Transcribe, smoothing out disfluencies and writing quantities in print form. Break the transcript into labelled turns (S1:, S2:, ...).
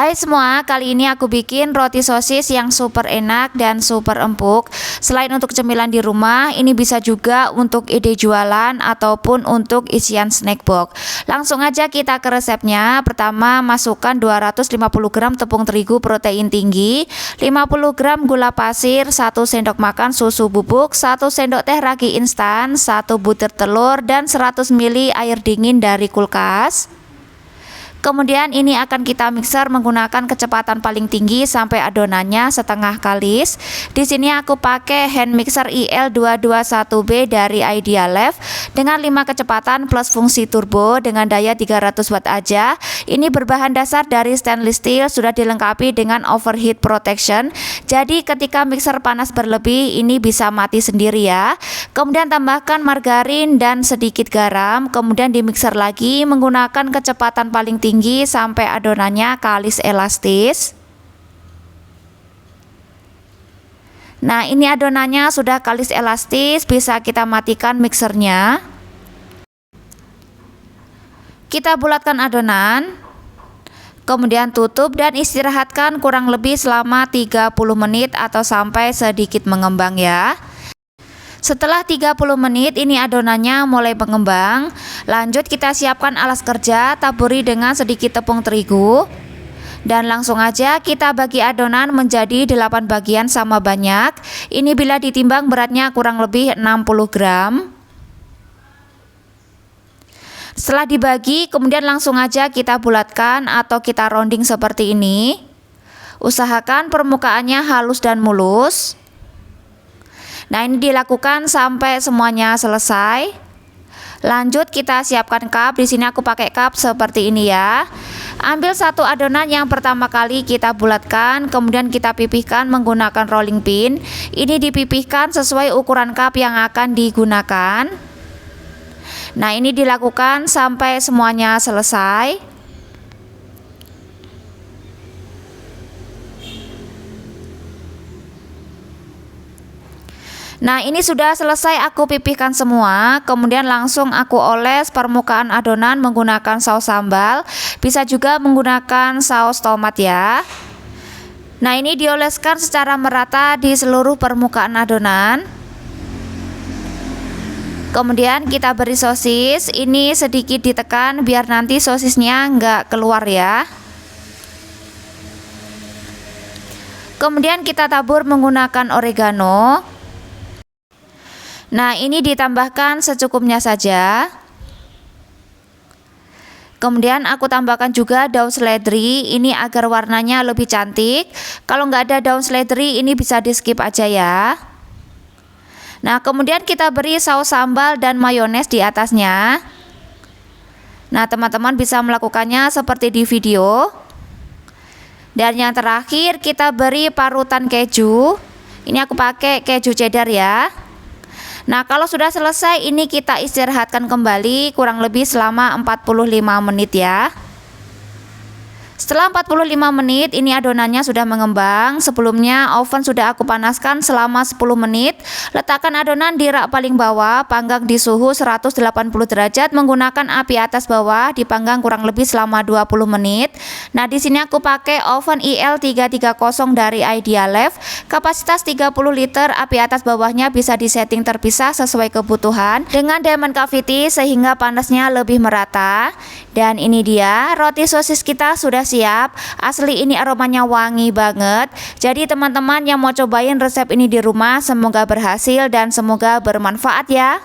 S1: Hai semua, kali ini aku bikin roti sosis yang super enak dan super empuk. Selain untuk cemilan di rumah, ini bisa juga untuk ide jualan ataupun untuk isian snack box. Langsung aja kita ke resepnya. Pertama, masukkan 250 gram tepung terigu protein tinggi, 50 gram gula pasir, 1 sendok makan susu bubuk, 1 sendok teh ragi instan, 1 butir telur, dan 100 ml air dingin dari kulkas. Kemudian ini akan kita mixer menggunakan kecepatan paling tinggi sampai adonannya setengah kalis. Di sini aku pakai hand mixer IL221B dari Idealef dengan 5 kecepatan plus fungsi turbo dengan daya 300 watt aja. Ini berbahan dasar dari stainless steel, sudah dilengkapi dengan overheat protection. Jadi ketika mixer panas berlebih ini bisa mati sendiri ya. Kemudian tambahkan margarin dan sedikit garam, kemudian di mixer lagi menggunakan kecepatan paling tinggi sampai adonannya kalis elastis. Nah, ini adonannya sudah kalis elastis, bisa kita matikan mixernya. Kita bulatkan adonan, kemudian tutup dan istirahatkan kurang lebih selama 30 menit atau sampai sedikit mengembang ya. Setelah 30 menit ini adonannya mulai mengembang. Lanjut kita siapkan alas kerja, taburi dengan sedikit tepung terigu. Dan langsung aja kita bagi adonan menjadi 8 bagian sama banyak. Ini bila ditimbang beratnya kurang lebih 60 gram. Setelah dibagi kemudian langsung aja kita bulatkan atau kita rounding seperti ini. Usahakan permukaannya halus dan mulus. Nah, ini dilakukan sampai semuanya selesai. Lanjut kita siapkan cup. Di sini aku pakai cup seperti ini ya. Ambil satu adonan yang pertama kali kita bulatkan, kemudian kita pipihkan menggunakan rolling pin. Ini dipipihkan sesuai ukuran cup yang akan digunakan. Nah, ini dilakukan sampai semuanya selesai. Nah, ini sudah selesai aku pipihkan semua. Kemudian langsung aku oles permukaan adonan menggunakan saus sambal. Bisa juga menggunakan saus tomat ya. Nah, ini dioleskan secara merata di seluruh permukaan adonan. Kemudian kita beri sosis. Ini sedikit ditekan biar nanti sosisnya nggak keluar ya. Kemudian kita tabur menggunakan oregano. Nah, ini ditambahkan secukupnya saja. Kemudian aku tambahkan juga daun seledri, ini agar warnanya lebih cantik. Kalau nggak ada daun seledri ini bisa di skip aja ya. Nah, kemudian kita beri saus sambal dan mayones di atasnya. Nah, teman-teman bisa melakukannya seperti di video. Dan yang terakhir kita beri parutan keju. Ini aku pakai keju cheddar ya. Nah, kalau sudah selesai ini kita istirahatkan kembali kurang lebih selama 45 menit ya. Setelah 45 menit ini adonannya sudah mengembang. Sebelumnya oven sudah aku panaskan selama 10 menit. Letakkan adonan di rak paling bawah, panggang di suhu 180 derajat menggunakan api atas bawah, dipanggang kurang lebih selama 20 menit. Nah, di sini aku pakai oven IL330 dari Idealef. Kapasitas 30 liter, api atas bawahnya bisa disetting terpisah sesuai kebutuhan dengan diamond cavity sehingga panasnya lebih merata. Dan ini dia roti sosis kita sudah siap. Asli ini aromanya wangi banget. Jadi teman-teman yang mau cobain resep ini di rumah semoga berhasil dan semoga bermanfaat ya.